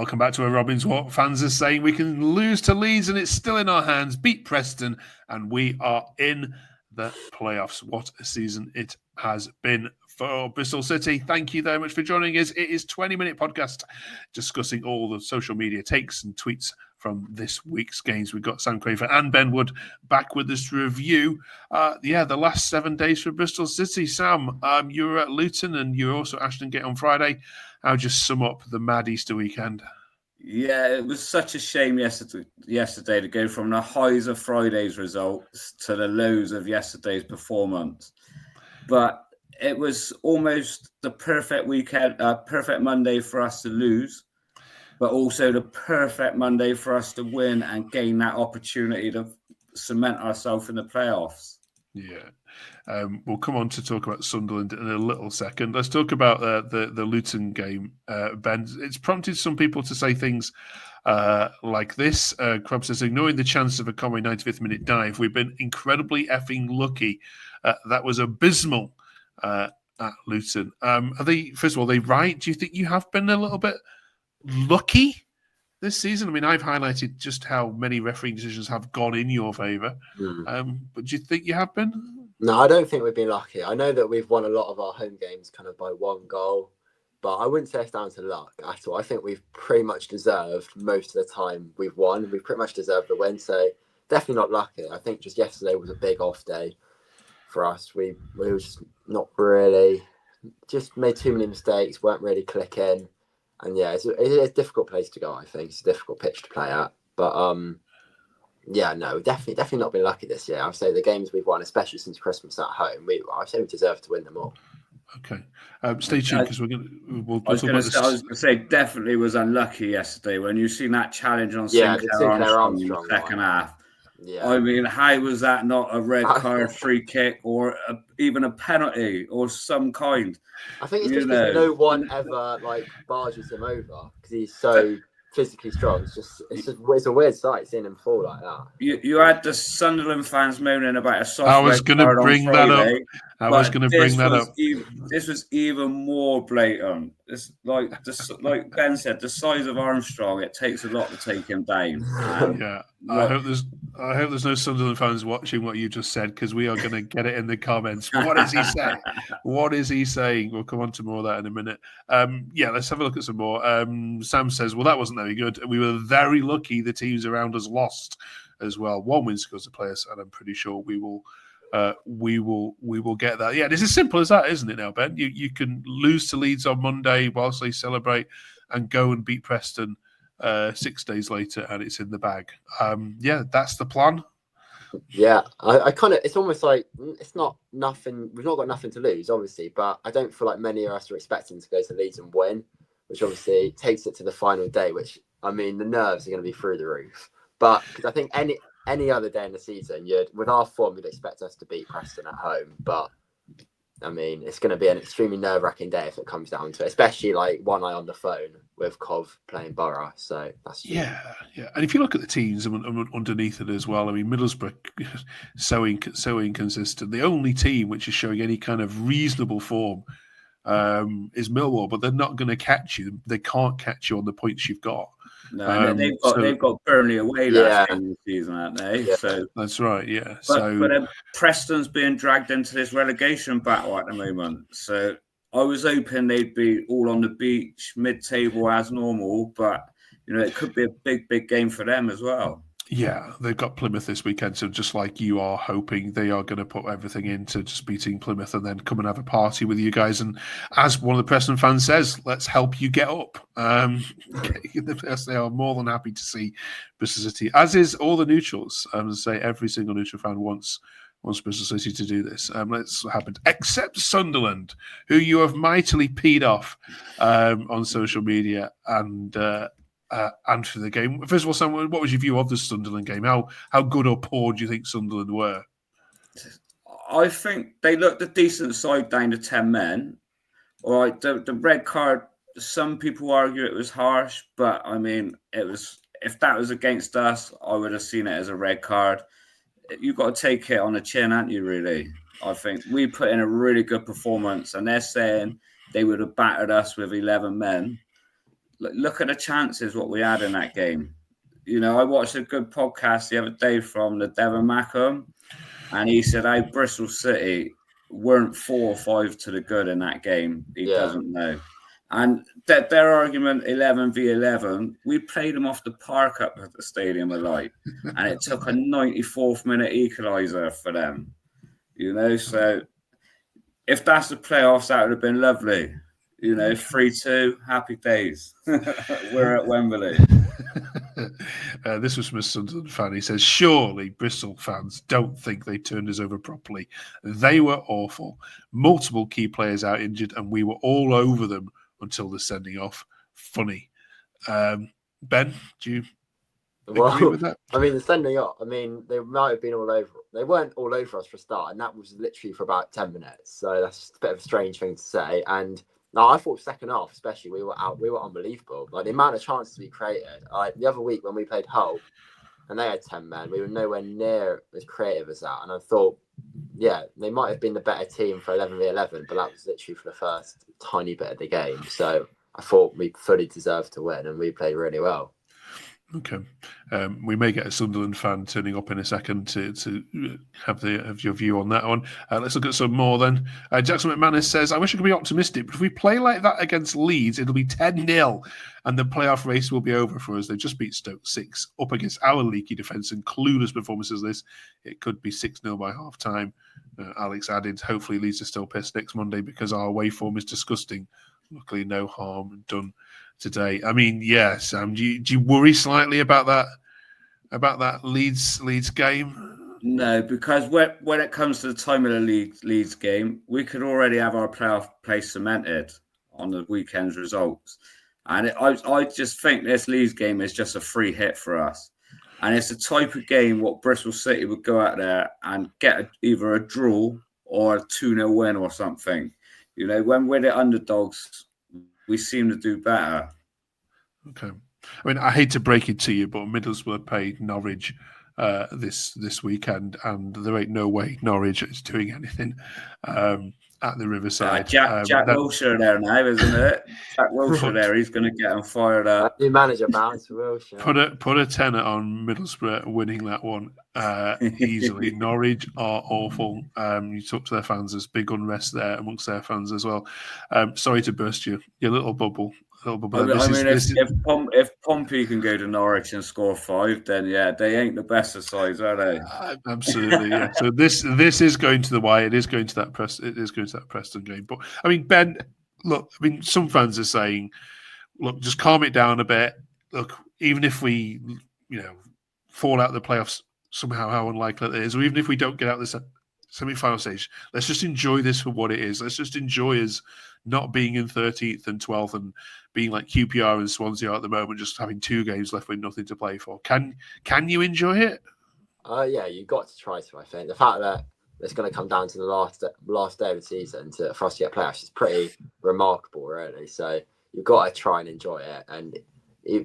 Welcome back to where Robin's what fans are saying we can lose to Leeds and it's still in our hands, beat Preston, and we are in the playoffs. What a season it has been for Bristol City. Thank you very much for joining us. It is 20-minute podcast discussing all the social media takes and tweets from this week's games. We've got Sam Craver and Ben Wood back with us to review the last 7 days for Bristol City. Sam, you were at Luton and you were also at Ashton Gate on Friday. How would you sum up the mad Easter weekend? Yeah, it was such a shame yesterday to go from the highs of Friday's results to the lows of yesterday's performance. But it was almost the perfect weekend, perfect Monday for us to lose, but also the perfect Monday for us to win and gain that opportunity to cement ourselves in the playoffs. Yeah. We'll come on to talk about Sunderland in a little second. Let's talk about the Luton game, Ben. It's prompted some people to say things like this. Crump says, ignoring the chance of a Conway 95th minute dive, we've been incredibly effing lucky. That was abysmal at Luton. Are they, first of all, are they right? Do you think you have been a little bit lucky this season? I mean, I've highlighted just how many refereeing decisions have gone in your favour. But do you think you have been? No, I don't think we've been lucky. I know that we've won a lot of our home games kind of by 1 goal, but I wouldn't say it's down to luck at all. I think we've pretty much deserved most of the time we've won. We've pretty much deserved the win, so definitely not lucky. I think just yesterday was a big off day for us. We were just not really, just made too many mistakes, weren't really clicking. And yeah, it's a difficult place to go, I think. It's a difficult pitch to play at. But yeah, no, definitely not been lucky this year. I'd say the games we've won, especially since Christmas at home, I'd say we deserve to win them all. Okay, stay tuned because we'll I was going to say definitely was unlucky yesterday when you seen that challenge on Sinclair Armstrong in the second half. Yeah, I mean, how was that not a red card, free kick, or even a penalty or some kind? I think it's just because no one ever barges him over because he's so physically strong. It's a weird sight seeing him fall like that. You had the Sunderland fans moaning about a soft I was going to bring that up. This was even more blatant. It's like Ben said, the size of Armstrong, it takes a lot to take him down. Yeah, I hope there's no Sunderland fans watching what you just said because we are going to get it in the comments. What is he saying? What is he saying? We'll come on to more of that in a minute. Let's have a look at some more. Sam says, well, that wasn't very good. We were very lucky the teams around us lost as well. 1 win scores the players, and I'm pretty sure we will get that. Yeah, it's as simple as that, isn't it now, Ben? You can lose to Leeds on Monday whilst they celebrate and go and beat Preston 6 days later and it's in the bag. That's the plan. Yeah, I kind of, it's almost like it's not nothing. We've not got nothing to lose, obviously, but I don't feel like many of us are expecting to go to Leeds and win, which obviously takes it to the final day, which, I mean, the nerves are going to be through the roof. But because I think any other day in the season, with our form, you'd expect us to beat Preston at home. But I mean, it's going to be an extremely nerve-wracking day if it comes down to it, especially one eye on the phone with Cov playing Borough. So that's yeah. And if you look at the teams underneath it as well, I mean, Middlesbrough so inconsistent. The only team which is showing any kind of reasonable form is Millwall, but they're not going to catch you. They can't catch you on the points you've got. No, they've got Burnley away last game of the season, haven't they? Yeah. So that's right. Yeah. But Preston's being dragged into this relegation battle at the moment. So I was hoping they'd be all on the beach, mid-table as normal. But it could be a big game for them as well. Yeah, they've got Plymouth this weekend, so just like you are hoping, they are going to put everything into just beating Plymouth and then come and have a party with you guys. And as one of the Preston fans says, let's help you get up. They are more than happy to see Bristol City, as is all the neutrals. Say every single neutral fan wants Bristol City to do this. Let's happen, except Sunderland, who you have mightily peed off on social media and for the game. First of all, Sam, what was your view of the Sunderland game? How good or poor do you think Sunderland were? I think they looked a decent side down to 10 men. All right, the red card, some people argue it was harsh, but I mean, if that was against us, I would have seen it as a red card. You've got to take it on the chin, haven't you, really? I think we put in a really good performance, and they're saying they would have battered us with 11 men. look at the chances what we had in that game. I watched a good podcast the other day from the Devon Mackham, and he said how Bristol City weren't 4 or 5 to the good in that game. He doesn't know. And their argument 11v11, we played them off the park up at the Stadium of Light, and it took a 94th minute equaliser for them. So if that's the playoffs, that would have been lovely. 3-2, happy days. We're at Wembley. This was from a Sunderland fan. He says, surely Bristol fans don't think they turned us over properly. They were awful. Multiple key players out injured, and we were all over them until the sending off. Funny. Ben, do you agree with that? I mean, the sending off, they might have been all over. They weren't all over us for a start, and that was literally for about 10 minutes. So that's a bit of a strange thing to say. And no, I thought second half, especially, we were unbelievable. Like the amount of chances we created. The other week when we played Hull, and they had 10 men, we were nowhere near as creative as that. And I thought, they might have been the better team for 11v11, but that was literally for the first tiny bit of the game. So I thought we fully deserved to win, and we played really well. Okay, we may get a Sunderland fan turning up in a second to have your view on that one. Let's look at some more then. Jackson McManus says, I wish I could be optimistic, but if we play like that against Leeds, it'll be 10-0 and the playoff race will be over for us. They just beat Stoke 6 up against our leaky defence and clueless performances. This it could be 6-0 by half time. Alex added, hopefully Leeds are still pissed next Monday because our away form is disgusting. Luckily, no harm done today. I mean, yes, Sam, do you worry slightly about that Leeds game? No, because when it comes to the time of the Leeds game, we could already have our playoff place cemented on the weekend's results. And I just think this Leeds game is just a free hit for us. And it's the type of game what Bristol City would go out there and get either a draw or a 2-0 win or something. When we're the underdogs, we seem to do better. Okay. I mean, I hate to break it to you, but Middlesbrough played Norwich this weekend, and there ain't no way Norwich is doing anything at the Riverside. Jack Wilshere there now, isn't it? Jack Wilshere there, he's going to get him fired up. New manager bounce Wilshere. Put a tenner on Middlesbrough winning that one easily. Norwich are awful. You talk to their fans, there's big unrest there amongst their fans as well. Sorry to burst your little bubble. If Pompey can go to Norwich and score 5, then they ain't the best of sides, are they? Absolutely, yeah. So this is going to the wire. It is going to that Preston game. But I mean, Ben, look, some fans are saying, look, just calm it down a bit. Look, even if we, fall out of the playoffs somehow, how unlikely it is, or even if we don't get out of the semi-final stage, let's just enjoy this for what it is. Let's just enjoy us not being in 13th and 12th and being like QPR and Swansea at the moment, just having 2 games left with nothing to play for. Can you enjoy it? Yeah, you've got to try to, I think. The fact that it's going to come down to the last day of the season for us to get playoffs is pretty remarkable, really. So you've got to try and enjoy it. And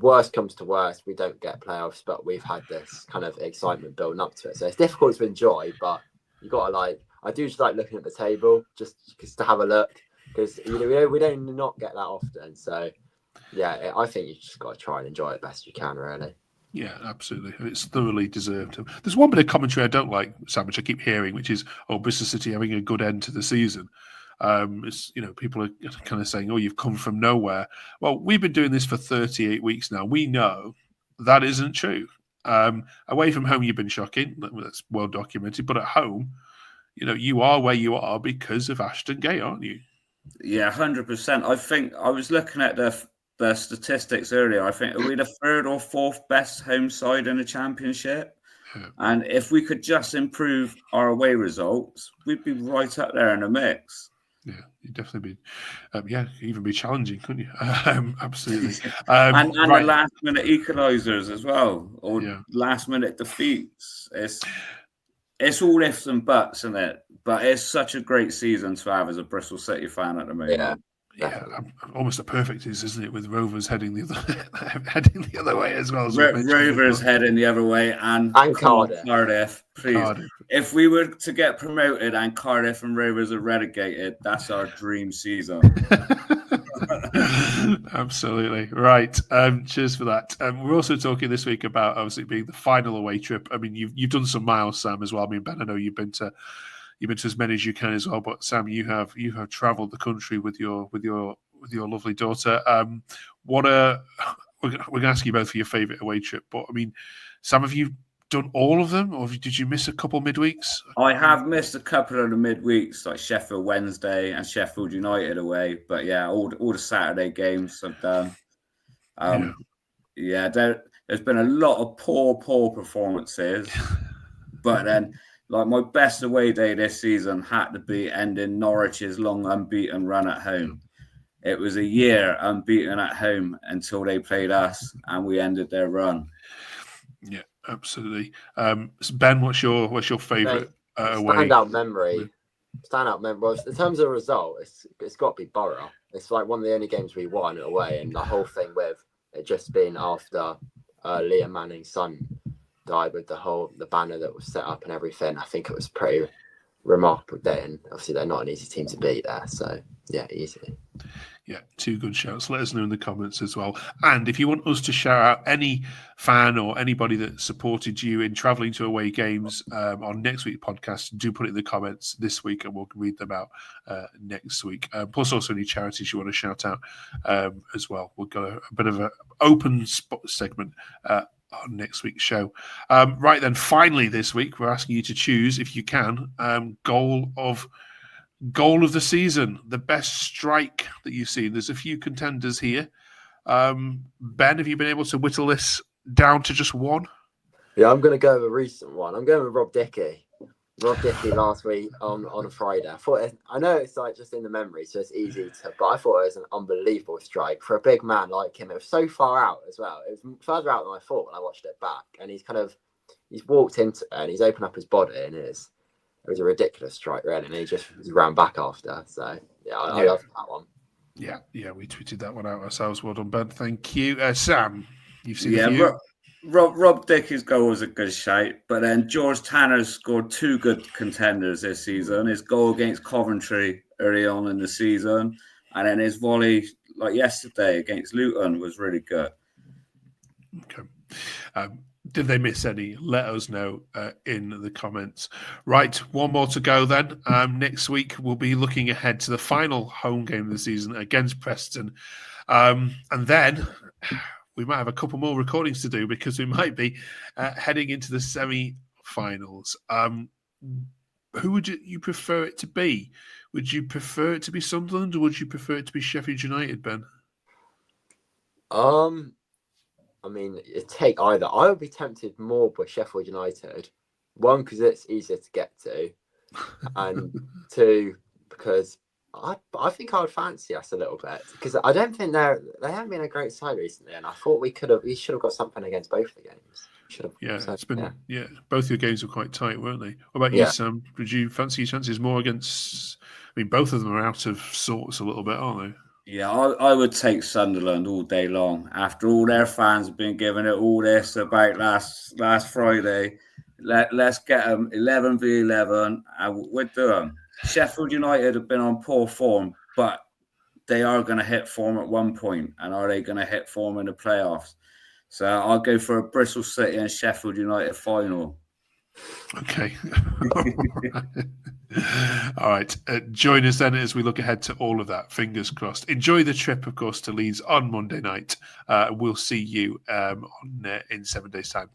worst comes to worst, we don't get playoffs, but we've had this kind of excitement building up to it. So it's difficult to enjoy, but you got to I do just like looking at the table just to have a look, because we don't not get that often. So yeah, I think you just got to try and enjoy it best you can, really. Yeah, absolutely. It's thoroughly deserved. There's one bit of commentary I don't like, Sam, which I keep hearing, which is, Bristol City having a good end to the season. People are kind of saying, you've come from nowhere. Well, we've been doing this for 38 weeks now. We know that isn't true. Away from home, you've been shocking. That's well documented. But at home, you are where you are because of Ashton Gate, aren't you? Yeah, 100%. I think I was looking at the statistics earlier. I think we're the 3rd or 4th best home side in the Championship. Yeah. And if we could just improve our away results, we'd be right up there in the mix. Yeah, you'd definitely be, even be challenging, couldn't you? Absolutely. And the last-minute equalisers as well, or last-minute defeats. It's all ifs and buts, isn't it? But it's such a great season to have as a Bristol City fan at the moment. Yeah, almost a perfect is, isn't it? With Rovers heading the other way as well. Rovers heading the other way, and Cardiff. Please, Cardiff. If we were to get promoted and Cardiff and Rovers are relegated, that's our dream season. Absolutely right. Cheers for that. We're also talking this week about obviously being the final away trip. I mean, you've done some miles, Sam, as well. I mean, Ben, I know you've been to as many as you can as well. But Sam, you have travelled the country with your lovely daughter. We're going to ask you both for your favourite away trip. But I mean, Sam, have you done all of them, or did you miss a couple midweeks? I have missed a couple of the midweeks, like Sheffield Wednesday and Sheffield United away. But yeah, all the Saturday games I've done. There's been a lot of poor performances, but then like my best away day this season had to be ending Norwich's long unbeaten run at home. It was a year unbeaten at home until they played us, and we ended their run. Yeah, absolutely. Ben, what's your favourite away? Standout memory. Well, in terms of the result, it's got to be Borough. It's like one of the only games we won away, and the whole thing with it just being after Liam Manning's son died with the banner that was set up and everything. I think it was pretty remarkable day, and obviously they're not an easy team to beat there. So yeah, easily. Yeah, two good shouts. Let us know in the comments as well. And if you want us to shout out any fan or anybody that supported you in travelling to away games on next week's podcast, do put it in the comments this week and we'll read them out next week. Plus also any charities you want to shout out as well. We've got a bit of an open spot segment on next week's show. Right then, finally this week, we're asking you to choose, if you can, goal of the season, the best strike that you've seen. There's a few contenders here. Ben, have you been able to whittle this down to just one? Yeah, I'm going to go with a recent one. I'm going with Rob Dickie. Rob Dickie last week on a Friday. I know it's like just in the memory, so it's easy to, but I thought it was an unbelievable strike for a big man like him. It was so far out as well. It was further out than I thought when I watched it back. And he's walked into it and he's opened up his body, and it was a ridiculous strike, really, and he just ran back after. So, I love that one. Yeah, we tweeted that one out ourselves. Well done, Ben. Thank you. Sam, you've seen a few. Rob Dickie's goal was a good shout, but then George Tanner's scored two good contenders this season. His goal against Coventry early on in the season, and then his volley, like yesterday, against Luton was really good. Okay. Did they miss any? Let us know in the comments. Right, one more to go then. Next week, we'll be looking ahead to the final home game of the season against Preston. And then we might have a couple more recordings to do because we might be heading into the semi-finals. Who would you prefer it to be? Would you prefer it to be Sunderland or would you prefer it to be Sheffield United, Ben? I mean, take either. I would be tempted more by Sheffield United. One, because it's easier to get to, and two, because I think I would fancy us a little bit because I don't think they haven't been a great side recently, and I thought we should have got something against both the games. It's been both your games were quite tight, weren't they? What about you, Sam? Would you fancy your chances more against? I mean, both of them are out of sorts a little bit, aren't they? Yeah, I would take Sunderland all day long. After all their fans have been giving it all this about last Friday, let's get them 11v11 and we'll do them. Sheffield United have been on poor form, but they are going to hit form at one point. And are they going to hit form in the playoffs? So I'll go for a Bristol City and Sheffield United final. Okay. All right. Join us then as we look ahead to all of that. Fingers crossed. Enjoy the trip, of course, to Leeds on Monday night. We'll see you in 7 days' time.